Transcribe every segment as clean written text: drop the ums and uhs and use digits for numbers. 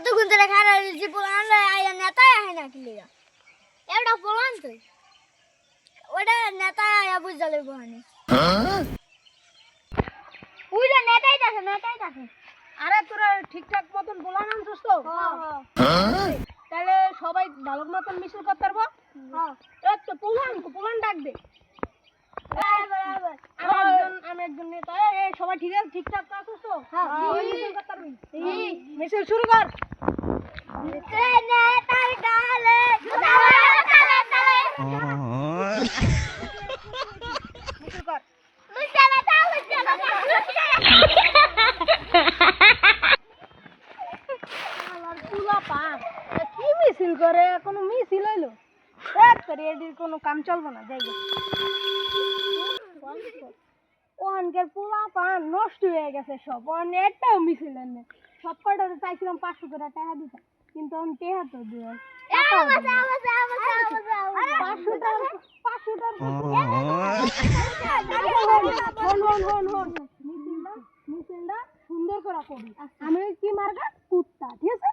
তখন ধরে খারাপ যে পোলান আয়া নেতায় আহে না কি লিগা এটা পোলান তো ওটা নেতায় আয়া বুঝা লইব হানি ওইটা নেতাই থাকে আরে তোরা ঠিকঠাক মতন বলান আনছস তো? তাহলে সবাই ভালো মতন মিছিল করতে পারবো। এই তো পোলান ডাক দে। আমি একজন নেতা। এই সবাই ঠিক আছে, ঠিকঠাক আছস তো? মিছিল করতে পারবি? মিছিল শুরু কর। নেতাই ডালে মিছিল কর। কি মিছিল করে? কোনো মিছিল হইলো? এদিকে কোনো কাম চলবো না, যাই ওখানকার পোলা পান নষ্ট হয়ে গেছে সব। একটাও মিছিল এনে সব কটাতে চাইছিলাম 500 করে টাকা দিতাম, কিন্তু আমি টেহা তো দিয়ে মিছিলটা সুন্দর করে করি। আমি কি মার্কা কুত্তা, ঠিক আছে?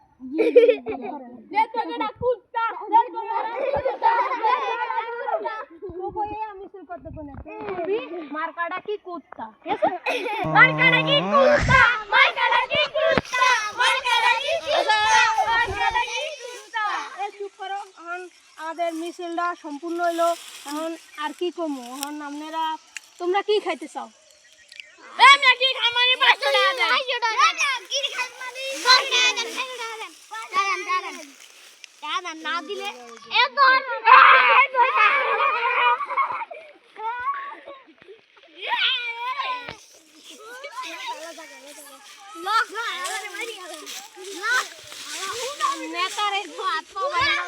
মার্কাটা কি কুত্তা, ঠিক আছে? মার্কাটা কি কুত্তা মার্কাটা কি কুত্তা মার্কাটা কি কুত্তা মার্কাটা কি কুত্তা চুপ করো। এখন আমাদের মিছিলটা সম্পূর্ণ হইলো। এখন আর কি কমু? এখন আপনারা তোমরা কি খাইতে চাও? আমরা কি খামারে 500 টাকা দেন 500 টাকা কি খামারে 500 টাকা দেন 500 টাকা দেন টাকা না দিলে এত লক না আরে মারি গেল লক নেতারে হাত পা বাইরে